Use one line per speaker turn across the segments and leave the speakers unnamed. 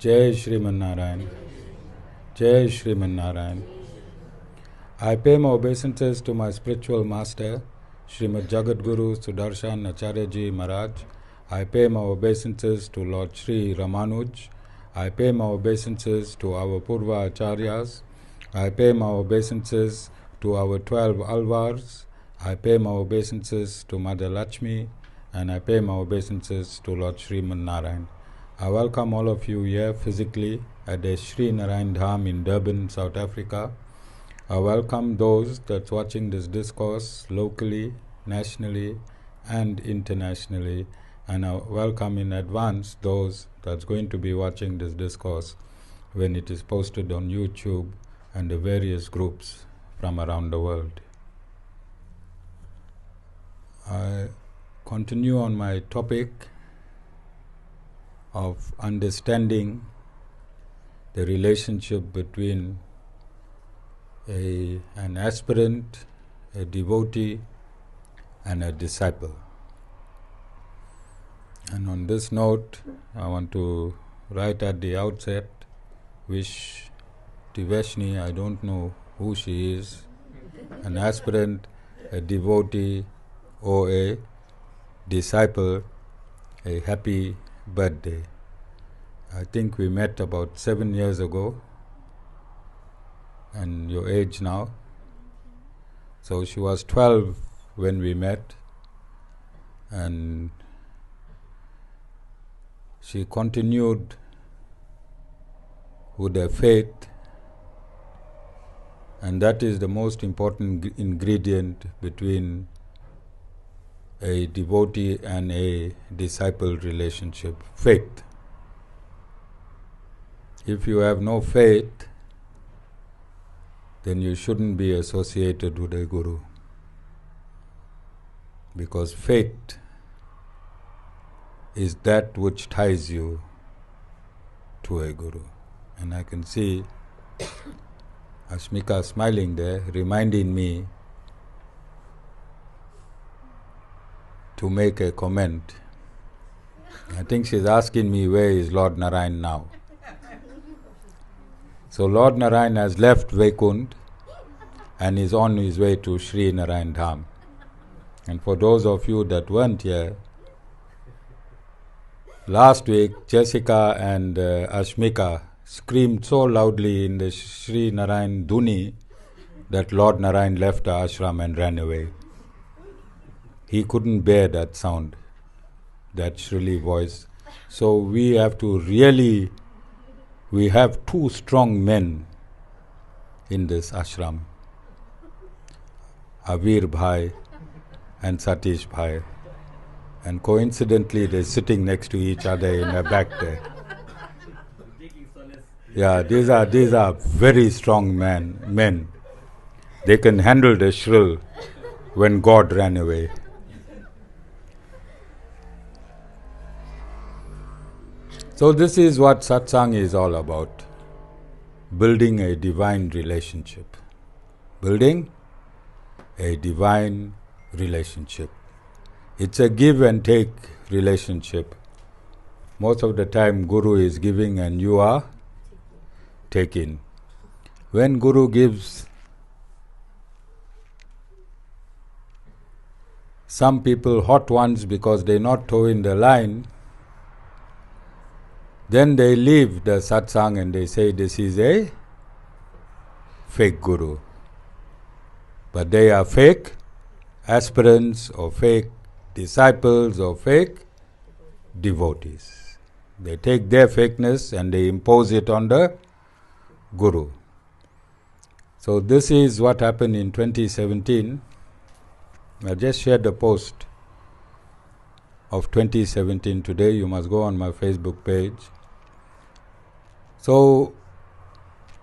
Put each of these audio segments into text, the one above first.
Jai Sriman Narayan. Jai Sriman Narayan. I pay my obeisances to my spiritual master, Srimad Jagadguru Sudarshan Acharya Ji Maharaj. I pay my obeisances to Lord Sri Ramanuj. I pay my obeisances to our Purva Acharyas. I pay my obeisances to our 12 Alvars. I pay my obeisances to Mother Lakshmi, and I pay my obeisances to Lord Sriman Narayan. I welcome all of you here physically at the Sri Narayan Dham in Durban, South Africa. I welcome those that's watching this discourse locally, nationally, and internationally. And I welcome in advance those that's going to be watching this discourse when it is posted on YouTube and the various groups from around the world. I continue on my topic of understanding the relationship between an aspirant, a devotee, and a disciple. And on this note, I want to write at the outset, wish Thiveshnie, I don't know who she is, an aspirant, a devotee, or a disciple, a happy birthday. I think we met about 7 years ago, and your age now. So she was 12 when we met, and she continued with her faith, and that is the most important ingredient between a devotee and a disciple relationship, faith. If you have no faith, then you shouldn't be associated with a guru, because faith is that which ties you to a guru. And I can see Ashmika smiling there, reminding me to make a comment. I think she's asking me, where is Lord Narayan now? So Lord Narayan has left Vaikunth and is on his way to Sri Narayan Dham. And for those of you that weren't here, last week Jessica and Ashmika screamed so loudly in the Sri Narayan Dhuni that Lord Narayan left the ashram and ran away. He couldn't bear that sound, that shrilly voice. So we have two strong men in this ashram, Avir Bhai and Satish Bhai. And coincidentally, they're sitting next to each other in the back there. Yeah, these are very strong men. They can handle the shrill when God ran away. So this is what satsang is all about. Building a divine relationship. Building a divine relationship. It's a give and take relationship. Most of the time Guru is giving and you are taking. When Guru gives, some people hot ones because they're not towing the line, then they leave the satsang and they say this is a fake Guru. But they are fake aspirants or fake disciples or fake devotees. They take their fakeness and they impose it on the Guru. So this is what happened in 2017. I just shared the post of 2017 today. You must go on my Facebook page. So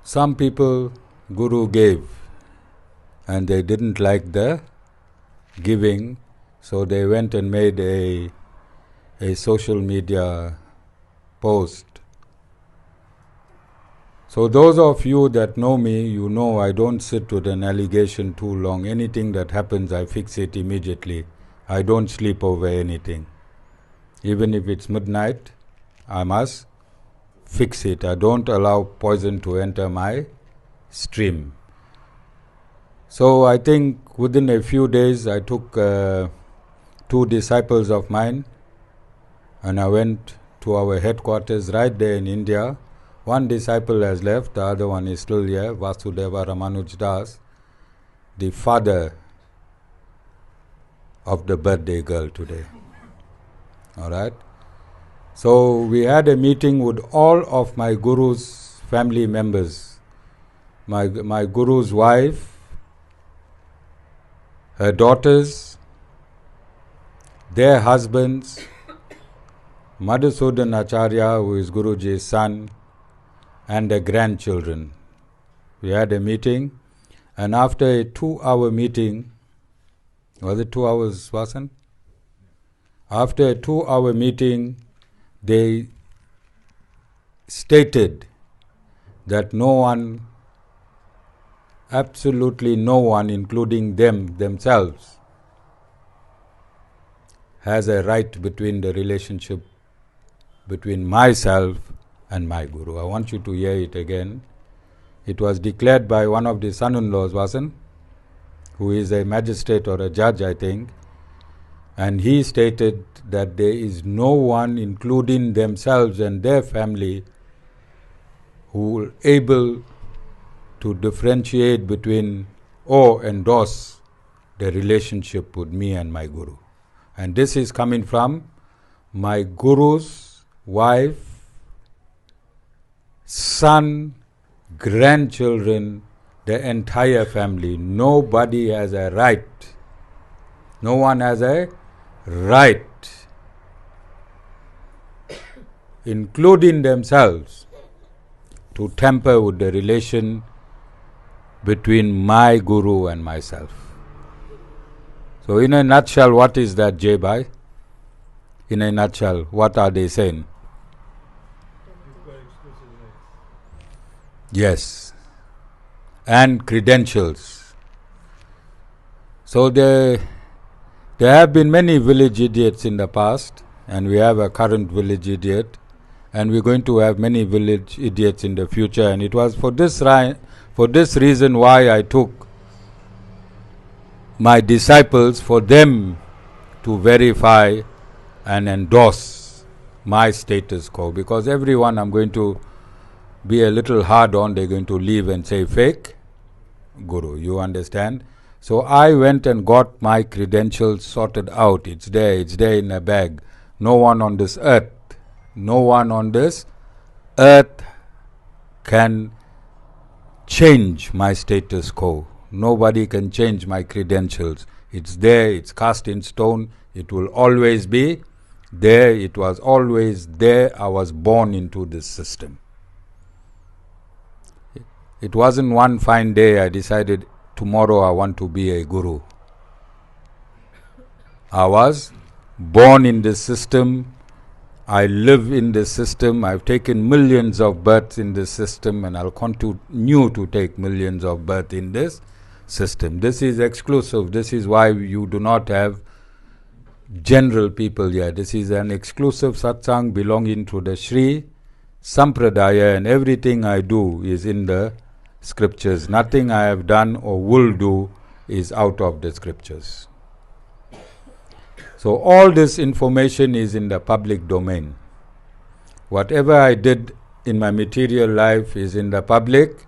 some people Guru gave and they didn't like the giving, so they went and made a social media post. So those of you that know me, you know I don't sit with an allegation too long. Anything that happens, I fix it immediately. I don't sleep over anything. Even if it's midnight, I must fix it. I don't allow poison to enter my stream. So I think within a few days I took 2 disciples of mine and I went to our headquarters right there in India. One disciple has left, the other one is still here, Vasudeva Ramanuj Das, the father of the birthday girl today. Alright? So we had a meeting with all of my Guru's family members. My Guru's wife, her daughters, their husbands, Madhusudan Acharya, who is Guruji's son, and their grandchildren. We had a meeting, and after a 2-hour meeting, was it 2 hours, Vasan? After a 2-hour meeting, they stated that no one, absolutely no one, including themselves, has a right between the relationship between myself and my Guru. I want you to hear it again. It was declared by one of the son-in-laws, Vasan, who is a magistrate or a judge, I think, and he stated that there is no one, including themselves and their family, who are able to differentiate between or endorse the relationship with me and my Guru. And this is coming from my Guru's wife, son, grandchildren, the entire family. Nobody has a right. No one has a right, including themselves, to tamper with the relation between my Guru and myself. So in a nutshell, what is that, Jai? In a nutshell, what are they saying? Yes. And credentials. So there have been many village idiots in the past, and we have a current village idiot, and we're going to have many village idiots in the future. And it was for this reason why I took my disciples, for them to verify and endorse my status quo, because everyone I'm going to be a little hard on, they're going to leave and say fake Guru, you understand? So I went and got my credentials sorted out. It's there in a bag. No one on this earth can change my status quo. Nobody can change my credentials. It's there, it's cast in stone, it will always be there, it was always there. I was born into this system. It wasn't one fine day I decided tomorrow I want to be a Guru. I was born in this system. I live in this system. I've taken millions of births in this system, and I'll continue to take millions of births in this system. This is exclusive. This is why you do not have general people here. This is an exclusive satsang belonging to the Sri Sampradaya, and everything I do is in the scriptures. Nothing I have done or will do is out of the scriptures. So all this information is in the public domain. Whatever I did in my material life is in the public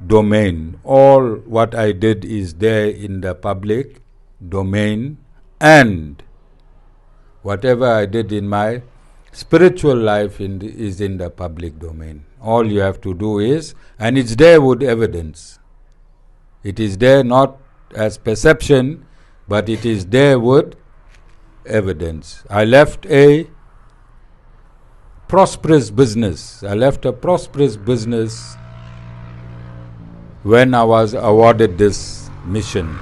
domain. All what I did is there in the public domain, and whatever I did in my spiritual life is in the public domain. All you have to do is, and it's there with evidence. It is there not as perception, but it is there with evidence. I left a prosperous business. I left a prosperous business when I was awarded this mission.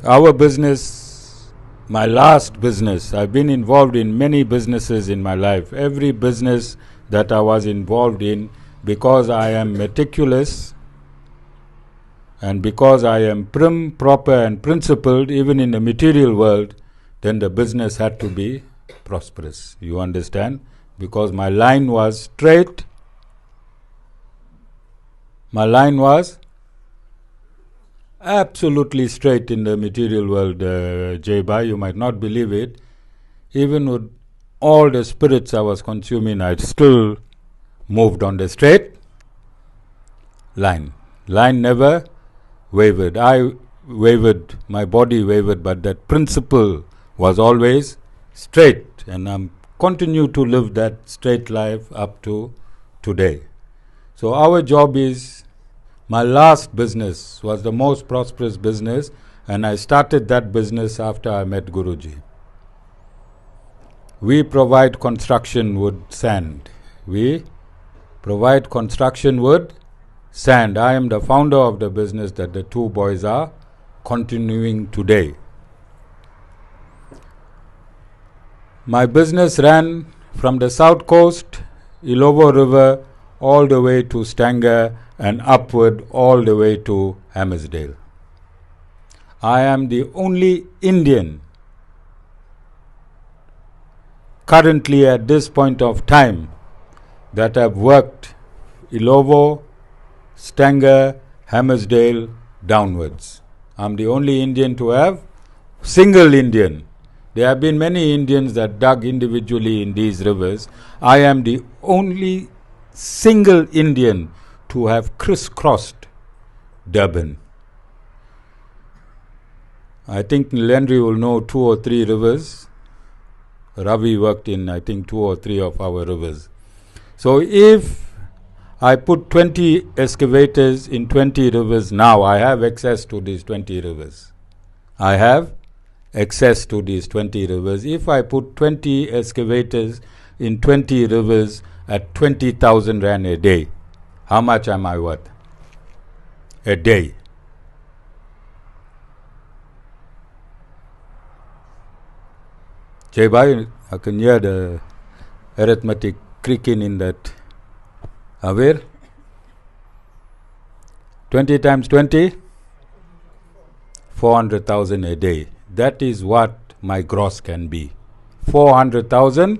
Our business, my last business, I've been involved in many businesses in my life. Every business that I was involved in, because I am meticulous and because I am prim, proper and principled, even in the material world, then the business had to be prosperous. You understand? because my line was straight. My line was absolutely straight in the material world, Jai. You might not believe it. Even with all the spirits I was consuming, I still moved on the straight line. Line never wavered. I wavered, my body wavered, but that principle was always straight, and I'm continue to live that straight life up to today. So our job is, my last business was the most prosperous business, and I started that business after I met Guruji. We provide construction wood, sand. We provide construction wood, sand. I am the founder of the business that the two boys are continuing today. My business ran from the south coast, Ilovo River, all the way to Stanger and upward all the way to Hammersdale. I am the only Indian currently at this point of time that have worked Ilovo, Stanger, Hammersdale downwards. I'm the only Indian to have, single Indian. There have been many Indians that dug individually in these rivers. I am the only single Indian to have crisscrossed Durban. I think Landry will know 2 or 3 rivers. Ravi worked in, I think, 2 or 3 of our rivers. So if I put 20 excavators in 20 rivers now, I have access to these 20 rivers. I have access to these 20 rivers. If I put 20 excavators in 20 rivers at 20,000 rand a day, how much am I worth? A day. Jai, I can hear the arithmetic creaking in that. Aware? 20 times 20? 400,000 a day. That is what my gross can be. 400,000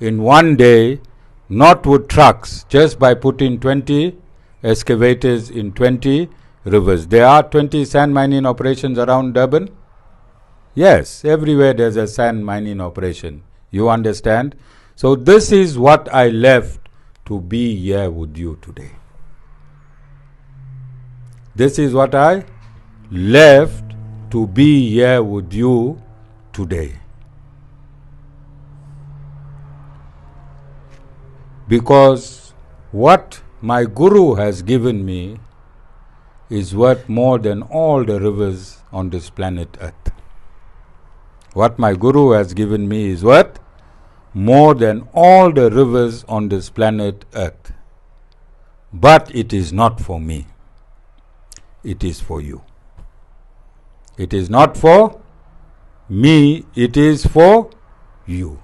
in one day, not with trucks, just by putting 20 excavators in 20 rivers. There are 20 sand mining operations around Durban. Yes, everywhere there's a sand mining operation. You understand? So this is what I left to be here with you today. This is what I left to be here with you today. Because what my Guru has given me is worth more than all the rivers on this planet Earth. What my Guru has given me is worth more than all the rivers on this planet Earth. But it is not for me. It is for you. It is not for me, it is for you.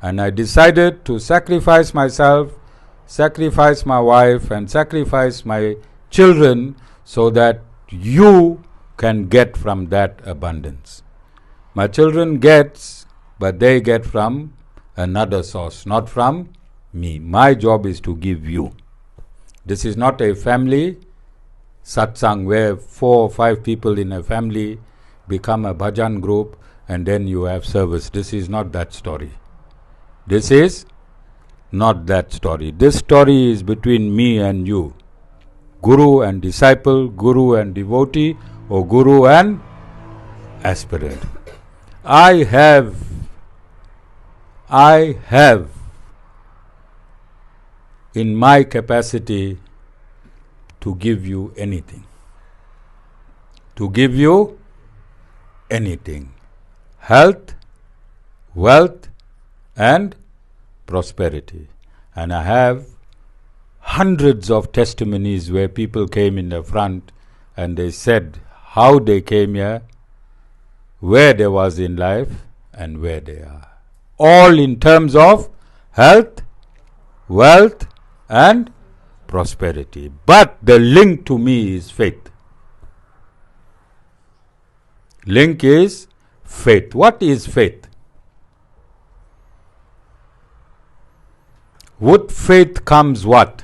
And I decided to sacrifice myself, sacrifice my wife, and sacrifice my children so that you can get from that abundance. My children get, but they get from another source, not from me. My job is to give you. This is not a family satsang where 4 or 5 people in a family become a bhajan group and then you have service. This is not that story. This is not that story. This story is between me and you. Guru and disciple, Guru and devotee, or Guru and aspirant. I have in my capacity to give you anything. To give you anything. Health, wealth, and prosperity. And I have hundreds of testimonies where people came in the front and they said how they came here, where they was in life, and where they are. All in terms of health, wealth, and prosperity. But the link to me is faith. Link is faith. What is faith? With faith comes what?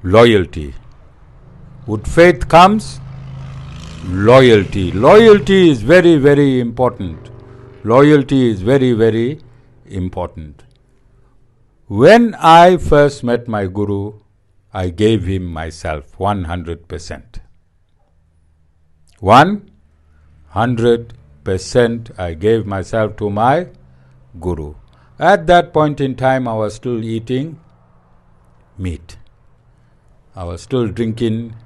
Loyalty. With faith comes loyalty. Loyalty is very, very important. Loyalty is very, very important. When I first met my Guru, I gave him myself 100%. 100% I gave myself to my Guru. At that point in time, I was still eating meat. I was still drinking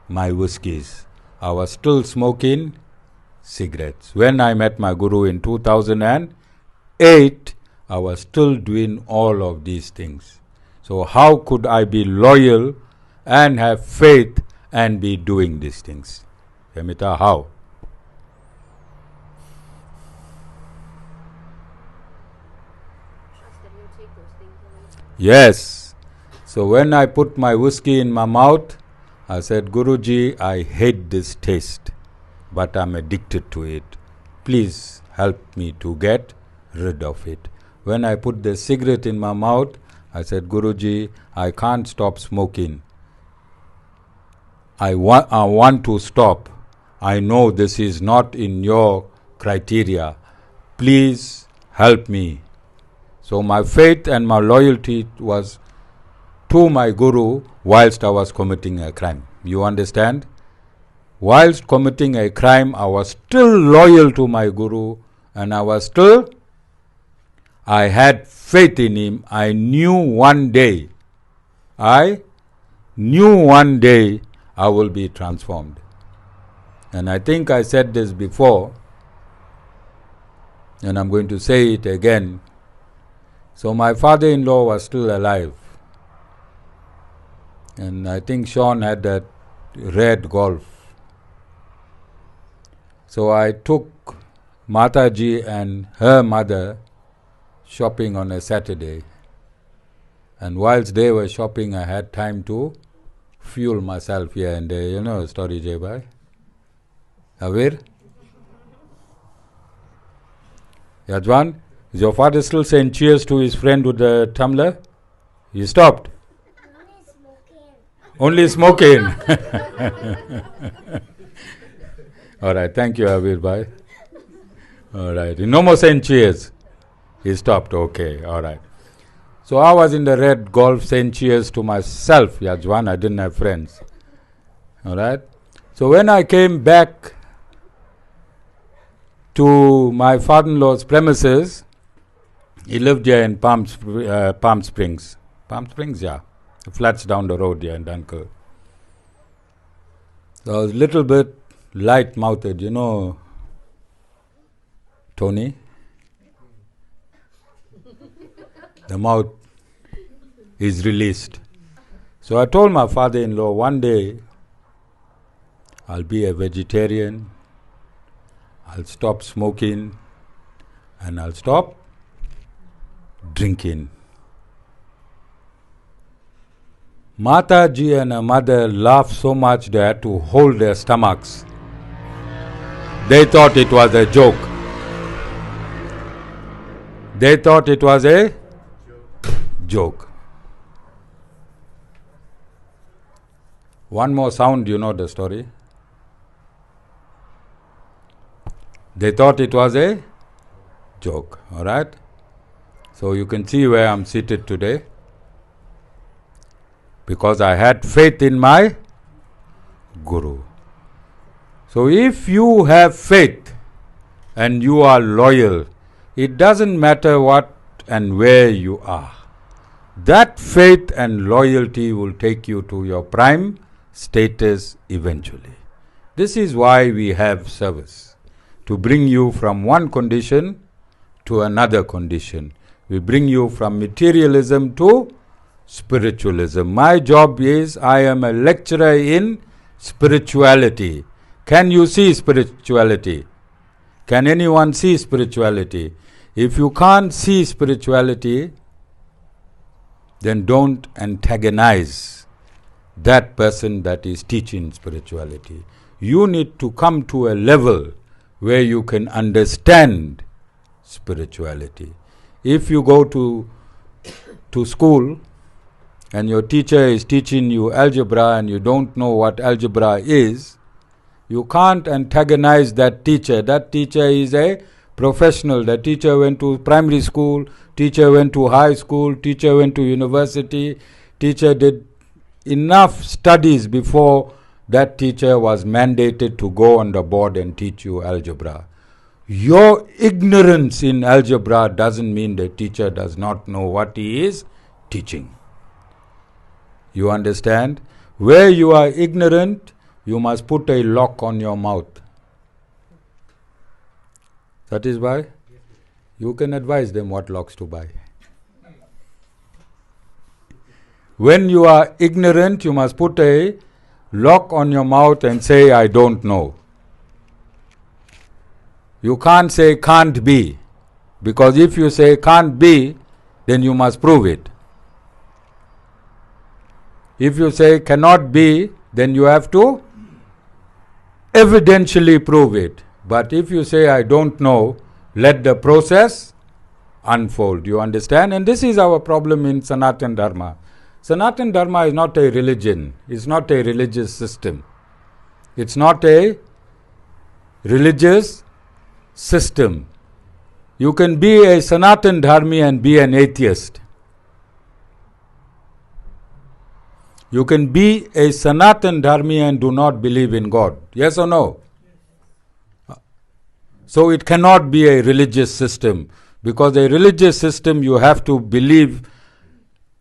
my whiskies. I was still smoking cigarettes. When I met my Guru in 2008, I was still doing all of these things. So how could I be loyal and have faith and be doing these things? Yamita, how? Yes. So when I put my whiskey in my mouth, I said, Guruji, I hate this taste, but I'm addicted to it. Please help me to get rid of it. When I put the cigarette in my mouth, I said, Guruji, I can't stop smoking. I want to stop. I know this is not in your criteria. Please help me. So my faith and my loyalty was to my Guru whilst I was committing a crime. You understand? Whilst committing a crime, I was still loyal to my Guru, and I had faith in him. I knew one day I will be transformed. And I think I said this before, and I'm going to say it again. So my father-in-law was still alive. And I think Sean had that red Golf. So I took Mataji and her mother shopping on a Saturday. And whilst they were shopping, I had time to fuel myself here and there. You know the story, Jai. Avir? Yajwan, is your father still saying cheers to his friend with the tumbler? He stopped. Only smoking. All right, thank you, Avir bhai. All right, no more saying cheers. He stopped, okay, all right. So I was in the red Golf saying cheers to myself, Yajwan. I didn't have friends. All right. So when I came back to my father-in-law's premises, he lived here in Palm Springs. Palm Springs, yeah. The flats down the road here in Dunkel. So I was a little bit light-mouthed, you know, Tony. The mouth is released. So I told my father-in-law, one day I'll be a vegetarian, I'll stop smoking, and I'll stop drinking. Mataji and her mother laughed so much they had to hold their stomachs. They thought it was a joke. They thought it was a joke. One more sound, you know the story. They thought it was a joke, all right? So you can see where I'm seated today. Because I had faith in my Guru. So if you have faith and you are loyal, it doesn't matter what and where you are. That faith and loyalty will take you to your prime status eventually. This is why we have service, to bring you from one condition to another condition. We bring you from materialism to spiritualism. My job is, I am a lecturer in spirituality. Can you see spirituality? Can anyone see spirituality? If you can't see spirituality, then don't antagonize that person that is teaching spirituality. You need to come to a level where you can understand spirituality. If you go to school and your teacher is teaching you algebra and you don't know what algebra is, you can't antagonize that teacher. That teacher is a professional. The teacher went to primary school, teacher went to high school, teacher went to university, teacher did enough studies before that teacher was mandated to go on the board and teach you algebra. Your ignorance in algebra doesn't mean the teacher does not know what he is teaching. You understand? Where you are ignorant, you must put a lock on your mouth. That is why you can advise them what locks to buy. When you are ignorant, you must put a lock on your mouth and say, I don't know. You can't say can't be, because if you say can't be, then you must prove it. If you say cannot be, then you have to evidentially prove it. But if you say I don't know, let the process unfold. You understand? And this is our problem in Sanatana Dharma. Sanatana Dharma is not a religion. It's not a religious system. It's not a religious system. You can be a Sanatana Dharmi and be an atheist. You can be a Sanatana Dharmi and do not believe in God. Yes or no? So it cannot be a religious system, because a religious system you have to believe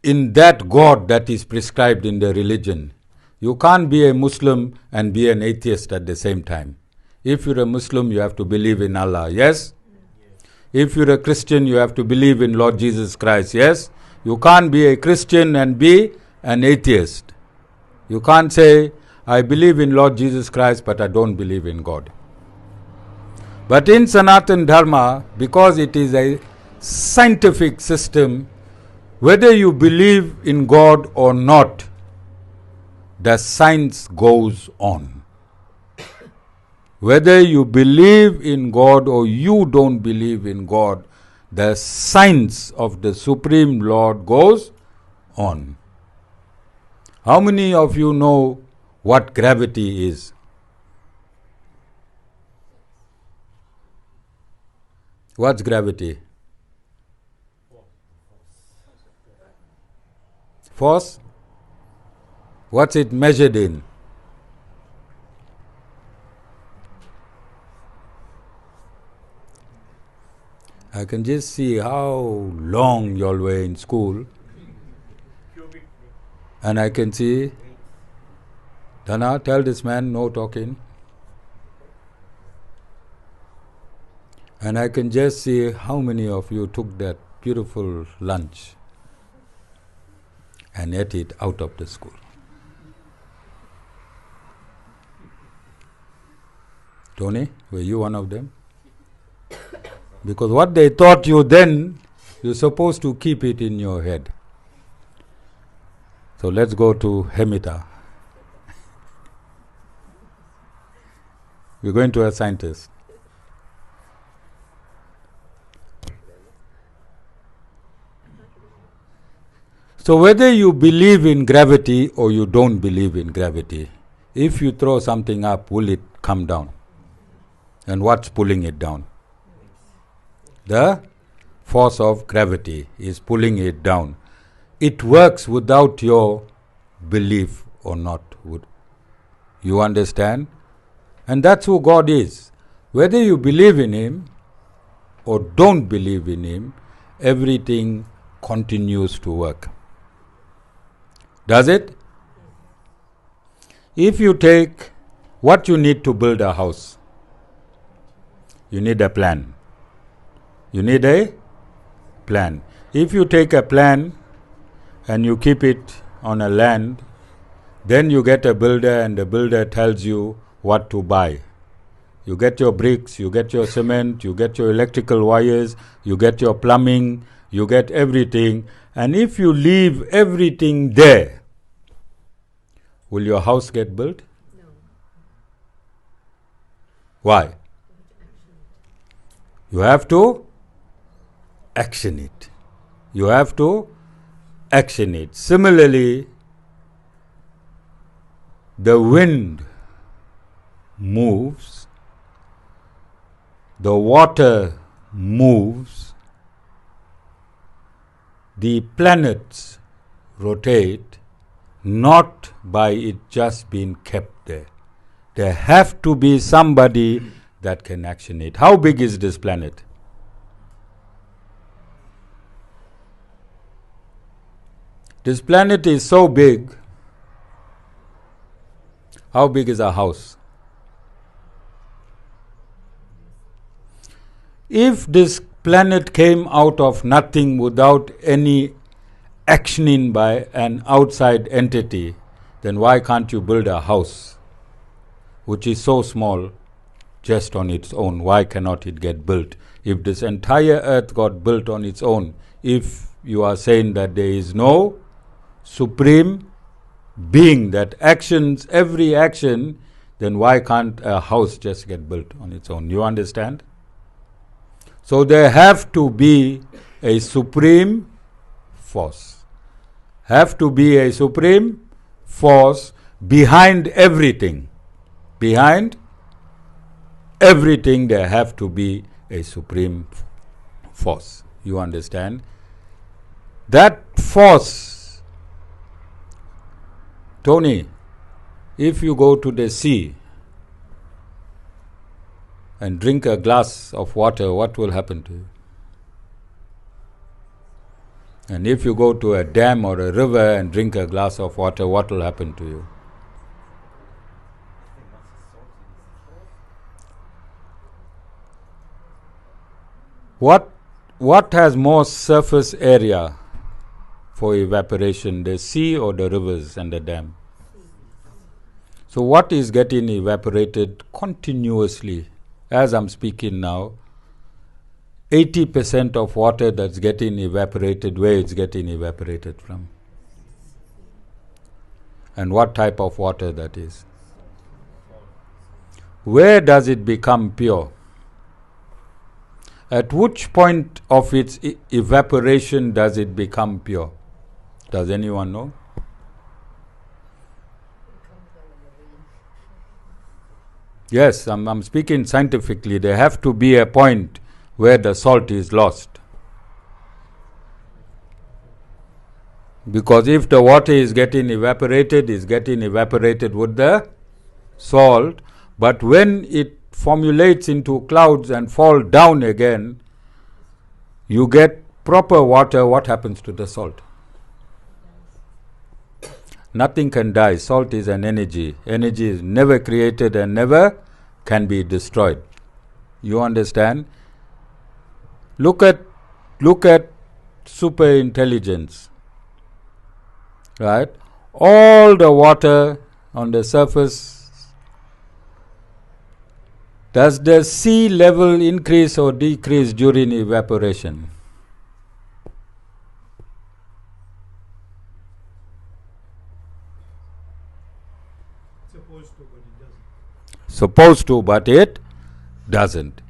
in that God that is prescribed in the religion. You can't be a Muslim and be an atheist at the same time. If you're a Muslim, you have to believe in Allah. Yes? If you're a Christian, you have to believe in Lord Jesus Christ. Yes? You can't be a Christian and be an atheist. You can't say, I believe in Lord Jesus Christ, but I don't believe in God. But in Sanatana Dharma, because it is a scientific system, whether you believe in God or not, the science goes on. Whether you believe in God or you don't believe in God, the science of the Supreme Lord goes on. How many of you know what gravity is? What's gravity? Force? What's it measured in? I can just see how long you all were in school. And I can see, Dana, tell this man no talking. And I can just see how many of you took that beautiful lunch and ate it out of the school. Tony, were you one of them? Because what they taught you then, you're supposed to keep it in your head. So let's go to Hemita. We're going to a scientist. So whether you believe in gravity or you don't believe in gravity, if you throw something up, will it come down? And what's pulling it down? The force of gravity is pulling it down. It works without your belief or not. You understand? And that's who God is. Whether you believe in Him or don't believe in Him, everything continues to work. Does it? If you take what you need to build a house, you need a plan. You need a plan. If you take a plan and you keep it on a land, then you get a builder and the builder tells you what to buy. You get your bricks, you get your cement, you get your electrical wires, you get your plumbing, you get everything. And if you leave everything there, will your house get built?
No.
Why? You have to action it. You have to action it. Similarly, the wind moves, the water moves, the planets rotate, not by it just being kept there. There have to be somebody that can action it. How big is this planet? This planet is so big. How big is our house? If this planet came out of nothing without any actioning by an outside entity, then why can't you build a house which is so small just on its own? Why cannot it get built? If this entire earth got built on its own, if you are saying that there is no supreme being that actions every action, then why can't a house just get built on its own? You understand? So there have to be a supreme force. Have to be a supreme force behind everything. Behind everything there have to be a supreme force. You understand? That force, Tony, if you go to the sea and drink a glass of water, what will happen to you? And if you go to a dam or a river and drink a glass of water, what will happen to you? What has more surface area for evaporation, the sea or the rivers and the dam? So what is getting evaporated continuously? As I'm speaking now, 80% of water that's getting evaporated, where it's getting evaporated from? And what type of water that is? Where does it become pure? At which point of its evaporation does it become pure? Does anyone know? Yes, I'm speaking scientifically. There have to be a point where the salt is lost. Because if the water is getting evaporated, it's getting evaporated with the salt. But when it formulates into clouds and fall down again, you get proper water. What happens to the salt? Nothing can die. Salt is an energy. Energy is never created and never can be destroyed. You understand? Look at super intelligence. Right? All the water on the surface. Does the sea level increase or decrease during evaporation? Supposed to, but it doesn't.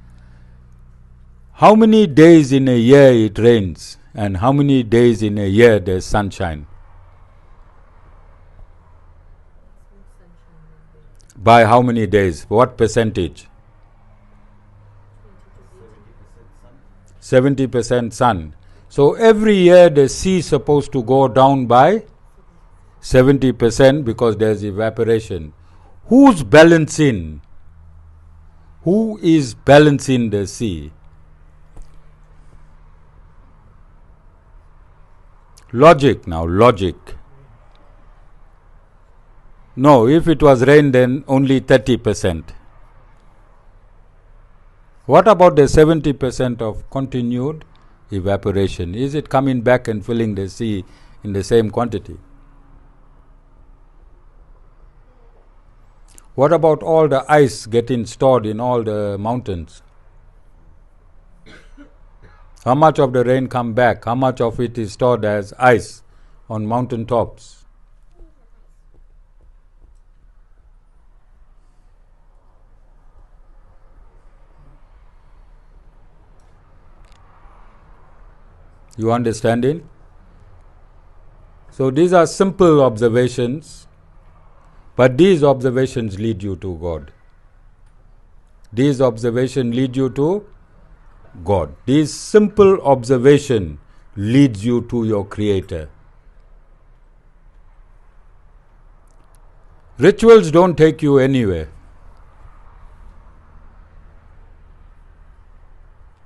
How many days in a year it rains and how many days in a year there's sunshine? By how many days? What percentage? 70% sun. So every year the sea is supposed to go down by 70% because there's evaporation. Who's balancing? Who is balancing the sea? Logic now, logic. No, if it was rain, then only 30%. What about the 70% of continued evaporation? Is it coming back and filling the sea in the same quantity? What about all the ice getting stored in all the mountains? How much of the rain come back? How much of it is stored as ice on mountain tops? You understanding? So these are simple observations, but these observations lead you to God. These observations lead you to God. These simple observation leads you to your Creator. Rituals don't take you anywhere.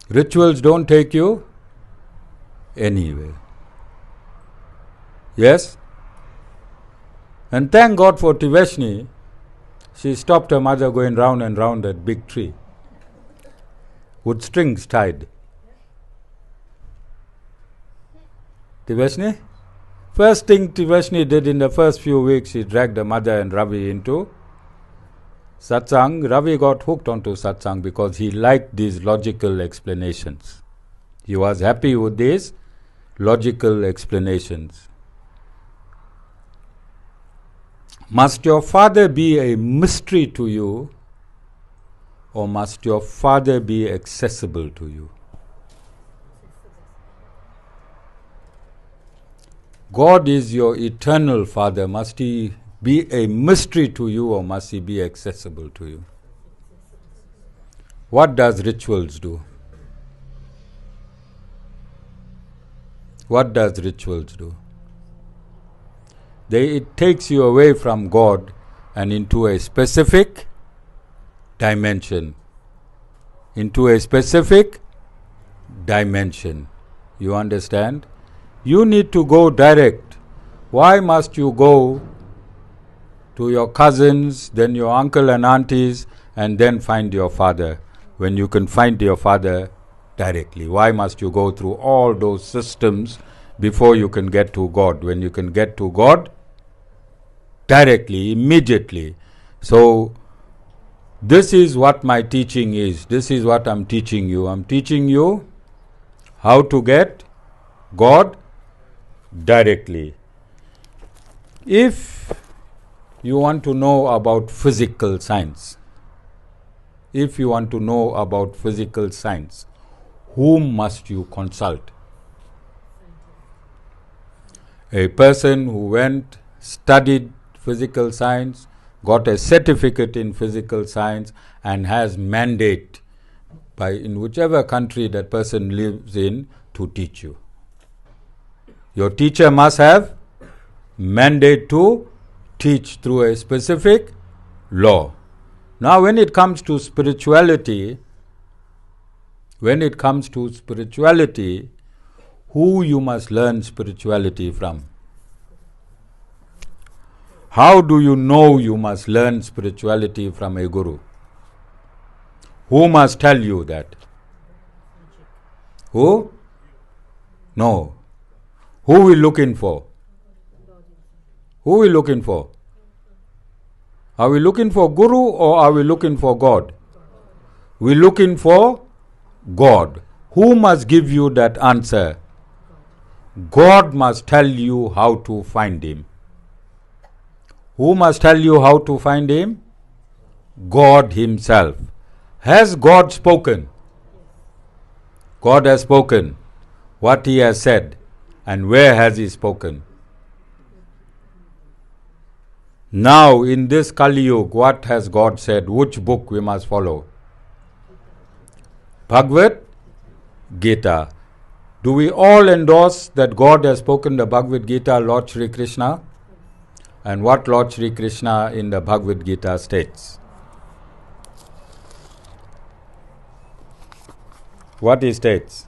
Rituals don't take you anywhere. Yes? And thank God for Thiveshnie. She stopped her mother going round and round that big tree with strings tied. Thiveshnie? First thing Thiveshnie did in the first few weeks, she dragged her mother and Ravi into satsang. Ravi got hooked onto satsang because he liked these logical explanations. He was happy with these logical explanations. Must your father be a mystery to you, or must your father be accessible to you? God is your eternal Father. Must He be a mystery to you, or must He be accessible to you? What does rituals do? What does rituals do? It takes you away from God and into a specific dimension. Into a specific dimension. You understand? You need to go direct. Why must you go to your cousins, then your uncle and aunties, and then find your father, when you can find your father directly? Why must you go through all those systems before you can get to God, when you can get to God directly, immediately? So, this is what my teaching is. This is what I'm teaching you. I'm teaching you how to get God directly. If you want to know about physical science, whom must you consult? A person who went, studied physical science, got a certificate in physical science, and has mandate in whichever country that person lives in to teach you. Your teacher must have mandate to teach through a specific law. Now when it comes to spirituality, who you must learn spirituality from? How do you know you must learn spirituality from a guru? Who must tell you that? Who? No. Who we looking for? Who we looking for? Are we looking for Guru or are we looking for God? We're looking for God. Who must give you that answer? God must tell you how to find Him. Who must tell you how to find Him? God Himself. Has God spoken? God has spoken. What He has said. And where has He spoken? Now in this Kali Yuga, what has God said? Which book we must follow? Bhagavad Gita. Do we all endorse that God has spoken the Bhagavad Gita, Lord Sri Krishna? And what Lord Sri Krishna in the Bhagavad Gita states? What he states?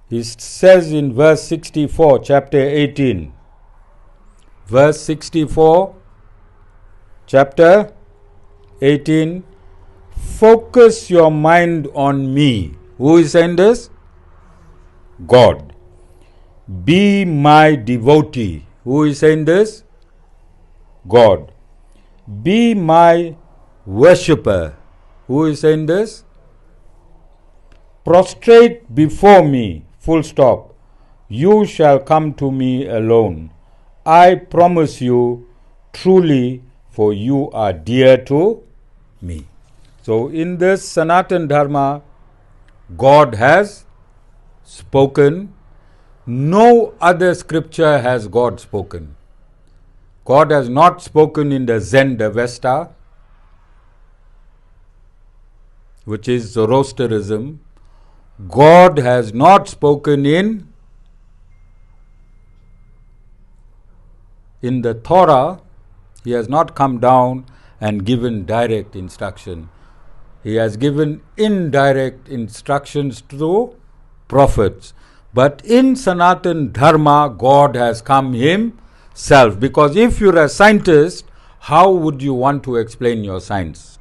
He says in verse 64, chapter 18. Verse 64, chapter 18. Focus your mind on me. Who is saying this? God. Be my devotee. Who is saying this? God. Be my worshipper. Who is saying this? Prostrate before me. Full stop. You shall come to me alone. I promise you truly, for you are dear to me. So in this Sanatana Dharma, God has spoken. No other scripture has God spoken. God has not spoken in the Zen Avesta, which is Zoroastrianism. God has not spoken in the Torah. He has not come down and given direct instruction. He has given indirect instructions to prophets. But in Sanatana Dharma, God has come Himself. Because if you're a scientist, how would you want to explain your science?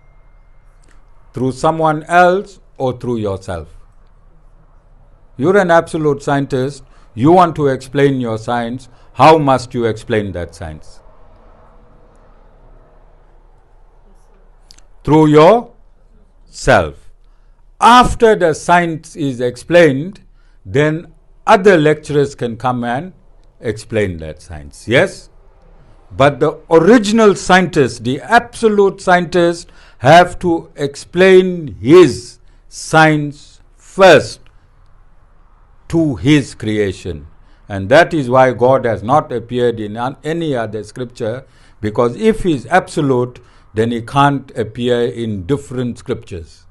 Through someone else or through yourself? You're an absolute scientist. You want to explain your science. How must you explain that science? Through yourself. After the science is explained, then other lecturers can come and explain that science. Yes? But the original scientist, the absolute scientist, have to explain his science first to his creation. And that is why God has not appeared in any other scripture, because if He is absolute, then He can't appear in different scriptures.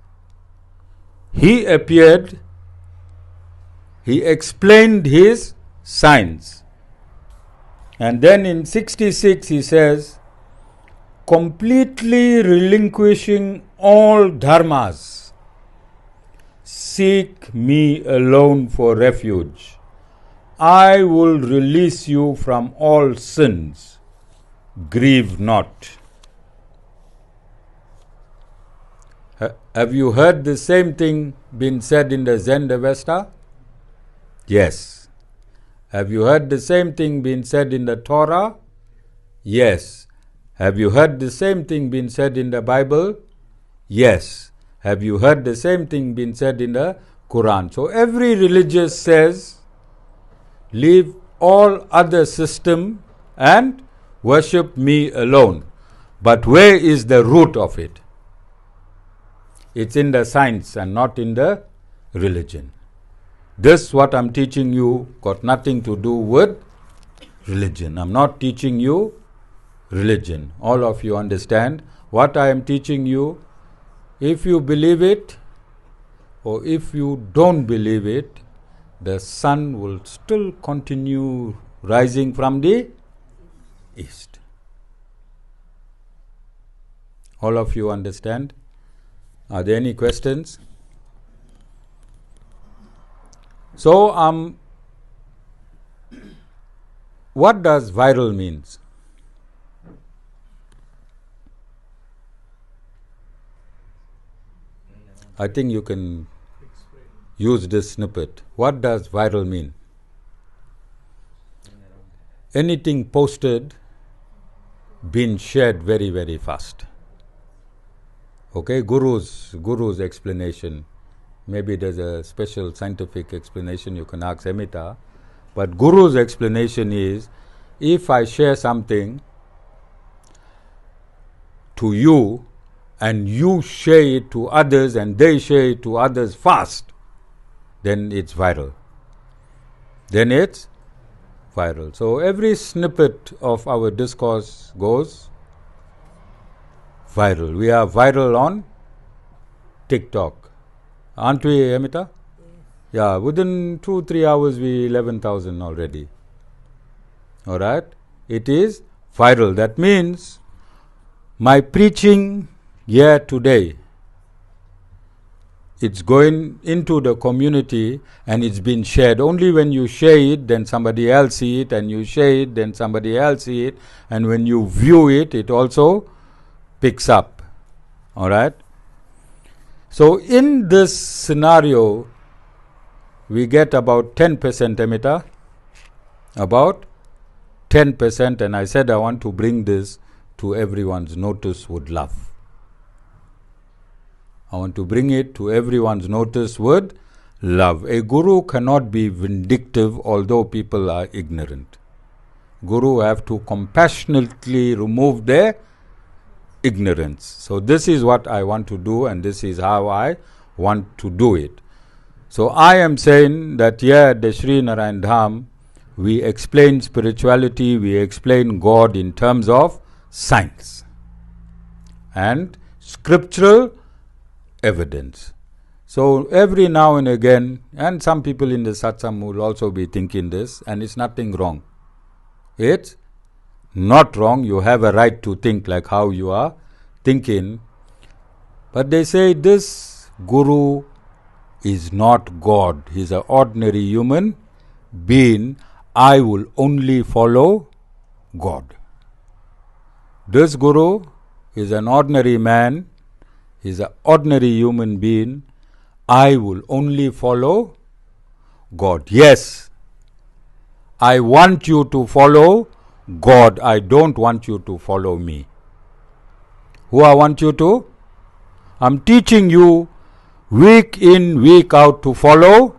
He appeared, He explained His science. And then in 66 He says, completely relinquishing all dharmas, seek me alone for refuge. I will release you from all sins. Grieve not. Have you heard the same thing being said in the Zen Avesta? Yes. Have you heard the same thing being said in the Torah? Yes. Have you heard the same thing being said in the Bible? Yes. Have you heard the same thing being said in the Quran? So every religious says, leave all other system and worship me alone. But where is the root of it? It's in the science and not in the religion. This, what I'm teaching you, got nothing to do with religion. I'm not teaching you religion. All of you understand what I am teaching you. If you believe it or if you don't believe it, the sun will still continue rising from the east. All of you understand? Are there any questions? So, what does viral means? I think you can use this snippet. What does viral mean? Anything posted, been shared very, very fast. Okay, Guru's explanation. Maybe there's a special scientific explanation you can ask Amita. But Guru's explanation is, if I share something to you and you share it to others and they share it to others fast, then it's viral. Then it's viral. So every snippet of our discourse goes viral. We are viral on TikTok. Aren't we, Amita? Yeah, within 2-3 hours we 11,000 already. Alright? It is viral. That means my preaching here today, it's going into the community and it's been shared. Only when you share it, then somebody else see it, and you share it, then somebody else see it, and when you view it, it also picks up. Alright? So in this scenario, we get about 10%, Amita. About 10%, and I said I want to bring this to everyone's notice with love. I want to bring it to everyone's notice with love. A guru cannot be vindictive although people are ignorant. Guru have to compassionately remove their ignorance. So this is what I want to do, and this is how I want to do it. So I am saying that here at the Sri Narayan Dham, we explain spirituality, we explain God in terms of science and scriptural evidence. So every now and again, and some people in the satsang will also be thinking this, and it's nothing wrong. It's not wrong. You have a right to think like how you are thinking. But they say this Guru is not God. He's an ordinary human being. I will only follow God. This Guru is an ordinary man. He's an ordinary human being. I will only follow God. Yes, I want you to follow God. I don't want you to follow me. Who I want you to? I'm teaching you week in, week out to follow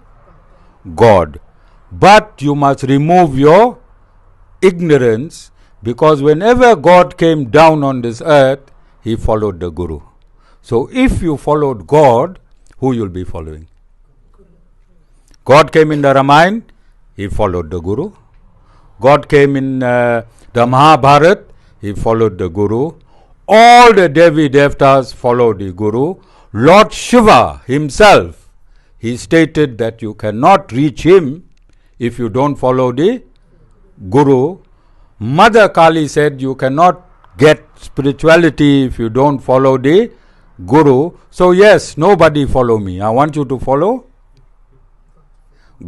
God. But you must remove your ignorance, because whenever God came down on this earth, He followed the Guru. So if you followed God, who you'll be following? God came in the Ramayana, He followed the Guru. God came in the Mahabharata, He followed the Guru. All the Devi Devtas followed the Guru. Lord Shiva himself, he stated that you cannot reach him if you don't follow the Guru. Mother Kali said you cannot get spirituality if you don't follow the Guru. So yes, nobody follow me. I want you to follow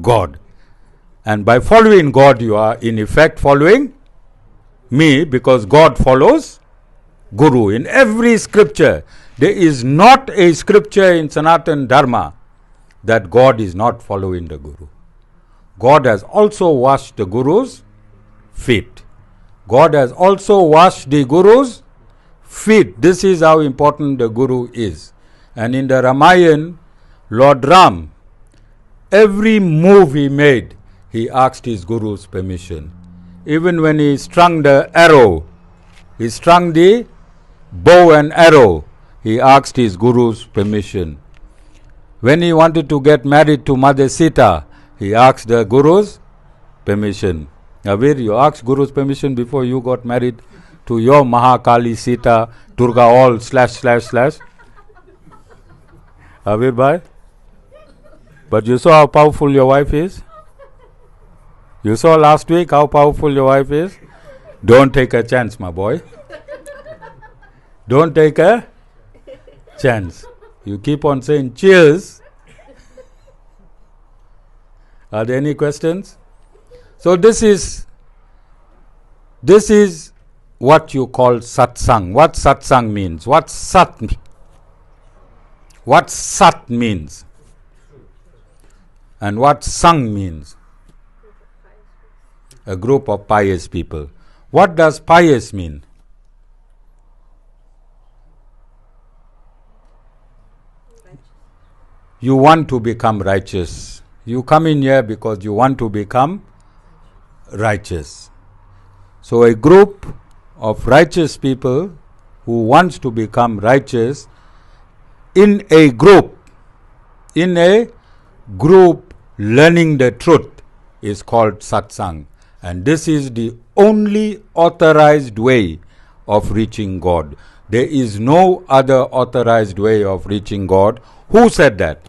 God. And by following God, you are in effect following me, because God follows Guru. In every scripture, there is not a scripture in Sanatana Dharma that God is not following the Guru. God has also washed the Guru's feet. God has also washed the Guru's feet. This is how important the Guru is. And in the Ramayana, Lord Ram, every move he made, he asked his Guru's permission. Even when he strung the arrow, he strung the bow and arrow, he asked his Guru's permission. When he wanted to get married to Mother Sita, he asked the Guru's permission. Avir, you asked Guru's permission before you got married to your Mahakali Sita, Durga all //. Avir bhai? But you saw how powerful your wife is? You saw last week how powerful your wife is? Don't take a chance, my boy. Don't take a chance. You keep on saying cheers. Are there any questions? So this is what you call satsang. What satsang means? What sat means? And what sang means? A group of pious people. What does pious mean? You want to become righteous. You come in here because you want to become righteous. So a group of righteous people who wants to become righteous in a group learning the truth is called satsang. And this is the only authorized way of reaching God. There is no other authorized way of reaching God. Who said that?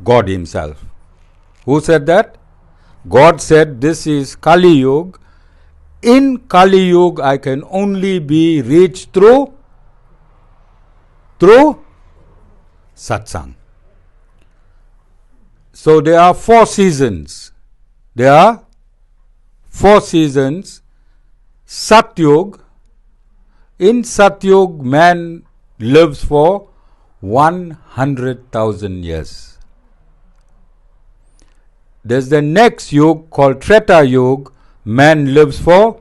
God Himself. Who said that? God said, this is Kali Yuga. In Kali Yuga, I can only be reached through satsang. So there are 4 seasons. There are 4 seasons. Satyug. In Satyug, man lives for 100,000 years. There's the next Yug called Treta Yuga. Man lives for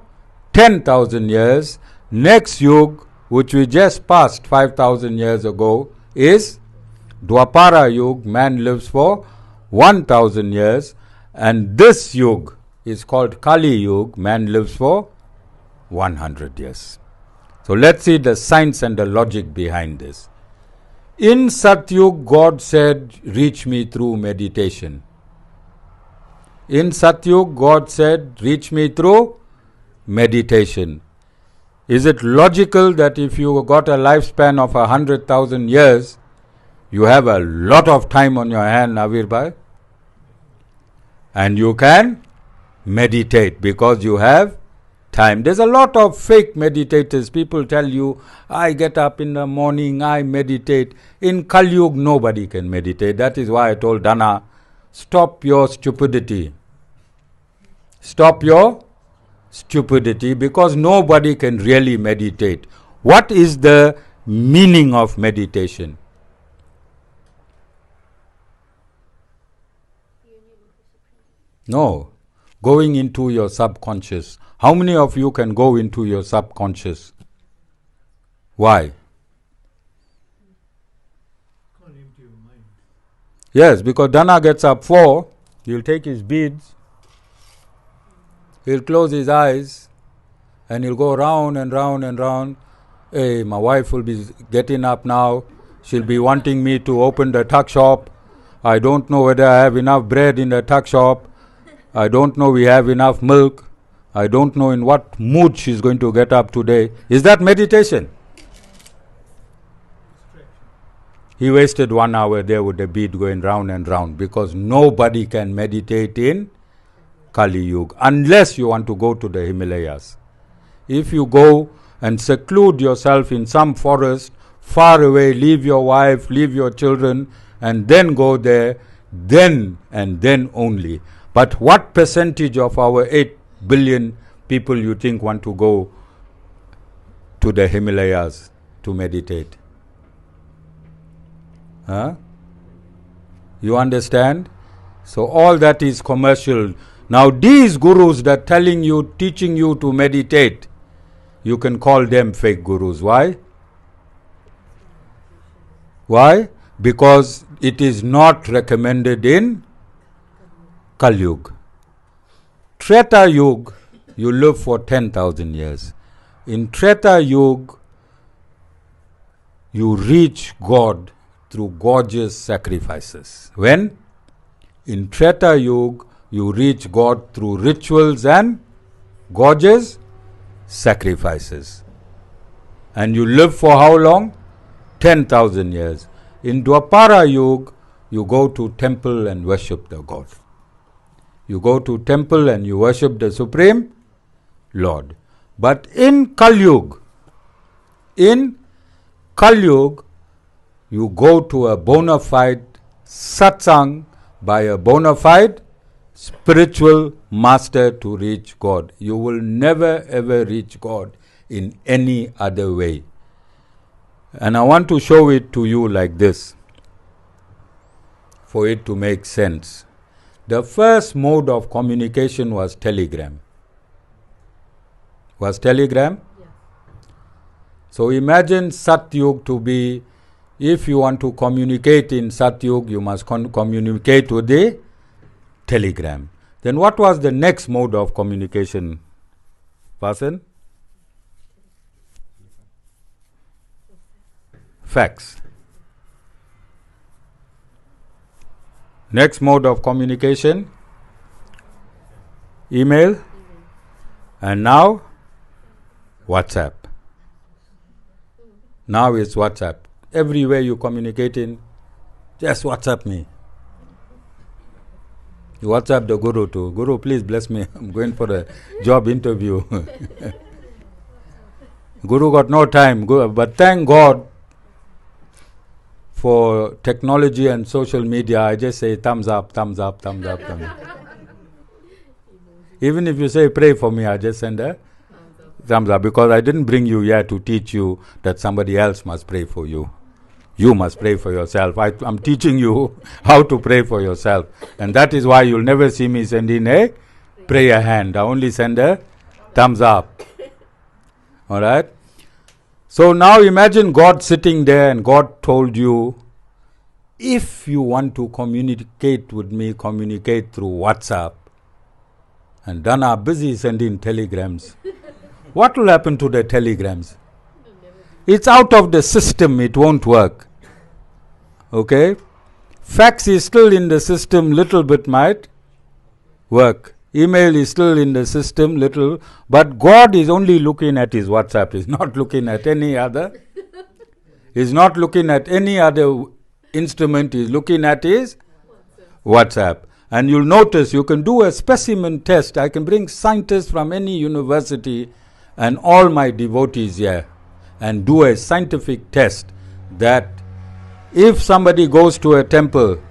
10,000 years. Next Yug, which we just passed 5,000 years ago, is Dwapara Yuga. Man lives for 1,000 years. And this Yuga is called Kali Yuga. Man lives for 100 years. So let's see the science and the logic behind this. In Satyug, God said, reach me through meditation. In Satyug, God said, reach me through meditation. Is it logical that if you got a lifespan of 100,000 years, you have a lot of time on your hand, Navir Bhai? And you can meditate because you have time. There's a lot of fake meditators. People tell you, I get up in the morning, I meditate. In Kali Yuga, nobody can meditate. That is why I told Dana, stop your stupidity. Stop your stupidity, because nobody can really meditate. What is the meaning of meditation? No, going into your subconscious. How many of you can go into your subconscious? Why? Yes, because Dana gets up 4, he'll take his beads, he'll close his eyes, and he'll go round and round and round. Hey, my wife will be getting up now. She'll be wanting me to open the tuck shop. I don't know whether I have enough bread in the tuck shop. I don't know we have enough milk. I don't know in what mood she's going to get up today. Is that meditation? He wasted 1 hour there with the bead going round and round, because nobody can meditate in Kali Yuga unless you want to go to the Himalayas. If you go and seclude yourself in some forest far away, leave your wife, leave your children, and then go there, then and then only. But what percentage of our 8 billion people you think want to go to the Himalayas to meditate? Huh? You understand? So all that is commercial. Now these gurus that are telling you, teaching you to meditate, you can call them fake gurus. Why? Why? Because it is not recommended in Kali Yuga. Treta Yuga, you live for 10,000 years. In Treta Yuga, you reach God through gorgeous sacrifices. When? In Treta Yuga, you reach God through rituals and gorgeous sacrifices. And you live for how long? 10,000 years. In Dwapara Yuga, you go to temple and worship the God. You go to temple and you worship the Supreme Lord. But in Kali Yuga, you go to a bona fide satsang by a bona fide spiritual master to reach God. You will never ever reach God in any other way. And I want to show it to you like this, for it to make sense. The first mode of communication was telegram. Was telegram? Yes. So imagine Satyug to be, if you want to communicate in Satyug, you must communicate with the telegram. Then what was the next mode of communication? Person? Fax. Next mode of communication? Email. And now? WhatsApp. Now it's WhatsApp. Everywhere you communicate in, just WhatsApp me. You WhatsApp the Guru too. Guru, please bless me. I'm going for a job interview. Guru got no time. But thank God for technology and social media. I just say thumbs up, thumbs up, thumbs up, thumbs up. Even if you say pray for me, I just send a thumbs up, because I didn't bring you here to teach you that somebody else must pray for you. You must pray for yourself. I'm teaching you how to pray for yourself. And that is why you'll never see me sending a prayer hand. I only send a thumbs up. Alright? So now imagine God sitting there and God told you, if you want to communicate with me, communicate through WhatsApp. And Dana busy sending telegrams. what will happen to the telegrams? It's out of the system, it won't work. Okay? Fax is still in the system, little bit might work. Email is still in the system, little, but God is only looking at his WhatsApp. He's not looking at any other. He's not looking at any other instrument. He's looking at his WhatsApp. And you'll notice you can do a specimen test. I can bring scientists from any university and all my devotees here and do a scientific test that if somebody goes to a temple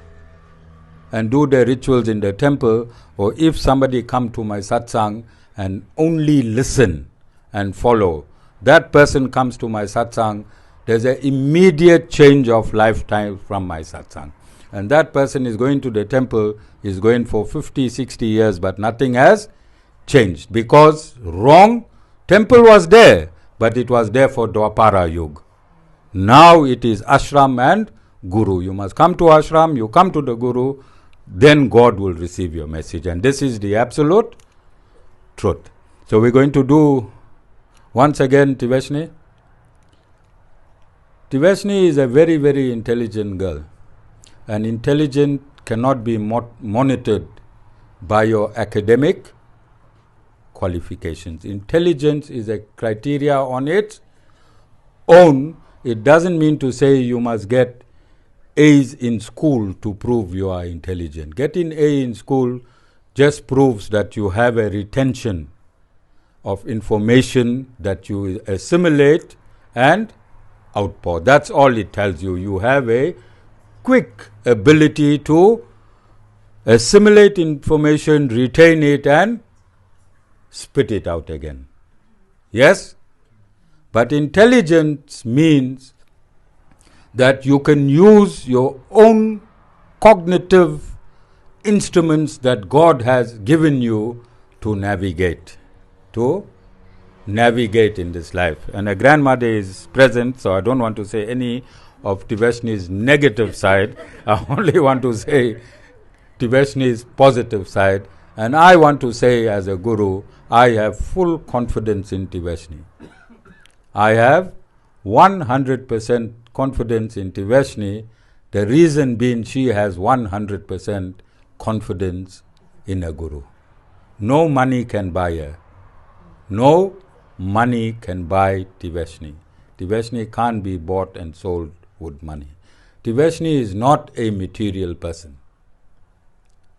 and do their rituals in the temple, or if somebody come to my satsang and only listen and follow, that person comes to my satsang, there's an immediate change of lifetime from my satsang. And that person is going to the temple, is going for 50, 60 years, but nothing has changed. Because wrong, temple was there, but it was there for Dwapara Yuga. Now it is ashram and guru. You must come to ashram, you come to the guru, then God will receive your message. And this is the absolute truth. So we're going to do once again Thiveshnie. Thiveshnie is a very, very intelligent girl. And intelligent cannot be monitored by your academic qualifications. Intelligence is a criteria on its own. It doesn't mean to say you must get A's in school to prove you are intelligent. Getting A in school just proves that you have a retention of information that you assimilate and outpour. That's all it tells you. You have a quick ability to assimilate information, retain it and spit it out again. Yes? But intelligence means that you can use your own cognitive instruments that God has given you to navigate in this life. And a grandmother is present, so I don't want to say any of Thiveshnie's negative side. I only want to say Thiveshnie's positive side. And I want to say as a guru, I have full confidence in Thiveshnie. I have 100% confidence in Thiveshnie. The reason being she has 100% confidence in a guru. No money can buy her. No money can buy Thiveshnie. Thiveshnie can't be bought and sold with money. Thiveshnie is not a material person.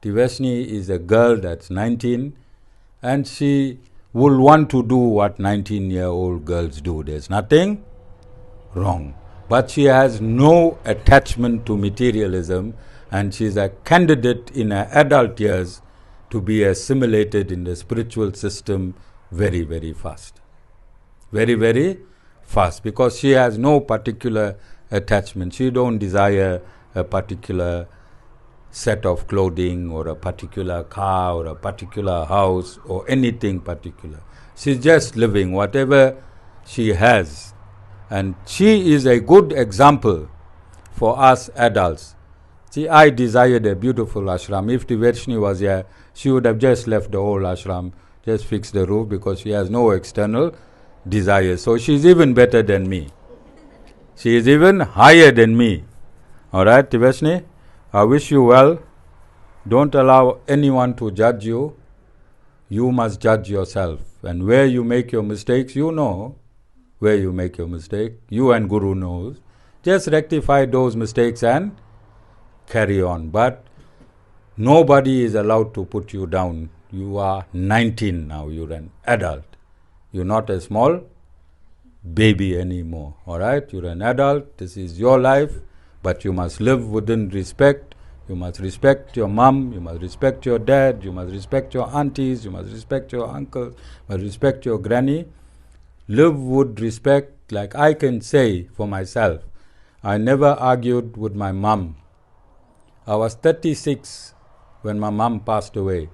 Thiveshnie is a girl that's 19 and she will want to do what 19-year-old girls do. There's nothing wrong. But she has no attachment to materialism and she's a candidate in her adult years to be assimilated in the spiritual system very, very fast. Very, very fast because she has no particular attachment. She don't desire a particular set of clothing or a particular car or a particular house or anything particular. She's just living whatever she has. And she is a good example for us adults. See, I desired a beautiful ashram. If Thiveshnie was here, she would have just left the whole ashram, just fixed the roof because she has no external desires. So she's even better than me. She is even higher than me. Alright, Thiveshnie, I wish you well. Don't allow anyone to judge you. You must judge yourself. And where you make your mistakes, you know where you make your mistake. You and Guru knows. Just rectify those mistakes and carry on. But nobody is allowed to put you down. You are 19 now. You're an adult. You're not a small baby anymore. Alright? You're an adult. This is your life. But you must live within respect. You must respect your mom. You must respect your dad. You must respect your aunties. You must respect your uncles. You must respect your granny. Live with respect. Like I can say for myself, I never argued with my mom. I was 36 when my mom passed away.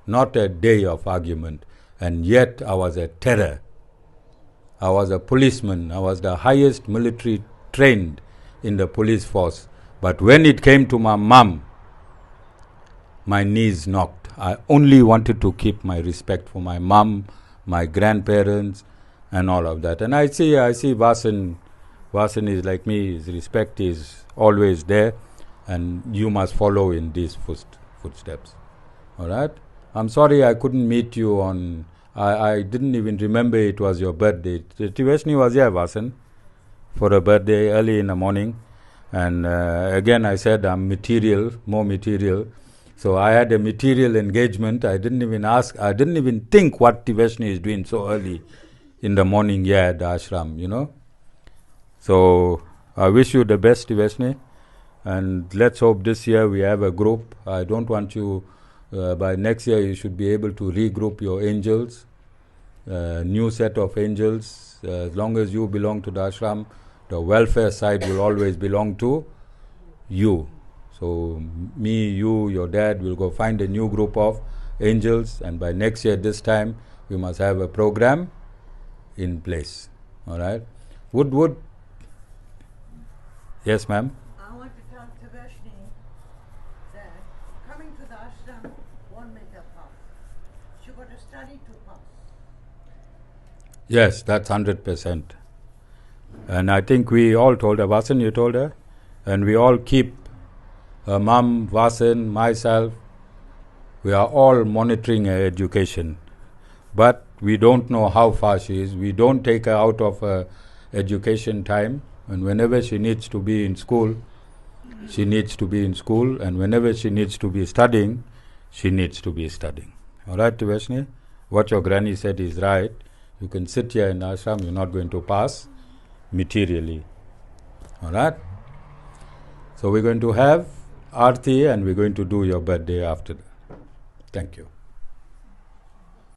Not a day of argument. And yet I was a terror. I was a policeman. I was the highest military trained in the police force. But when it came to my mom, my knees knocked. I only wanted to keep my respect for my mom, my grandparents, and all of that. And I see Vasan is like me, his respect is always there, and you must follow in these footsteps. All right? I'm sorry I couldn't meet you on, I didn't even remember it was your birthday. Thiveshnie was here, Vasan, for a birthday early in the morning. And again I said I'm more material. So I had a material engagement. I didn't even think what Thiveshnie is doing so early in the morning here at the ashram, you know. So I wish you the best, Thiveshnie, and let's hope this year we have a group. I don't want you, by next year you should be able to regroup your angels, new set of angels. As long as you belong to the ashram, the welfare side will always belong to you. So me, you, your dad will go find a new group of angels, and by next year this time we must have a program in place. All right? Would yes, ma'am.
I want to tell Thiveshnie that coming to the ashram won't make her pass. She got to study to pass.
Yes, that's 100%. And I think we all told her, Vasan, you told her, and we all keep her mom, Vasan, myself, we are all monitoring her education. But we don't know how far she is. We don't take her out of her education time. And whenever she needs to be in school, she needs to be in school. And whenever she needs to be studying, she needs to be studying. All right, Thiveshnie? What your granny said is right. You can sit here in ashram, you're not going to pass materially. All right? So we're going to have Aarti and we're going to do your birthday after that. Thank you.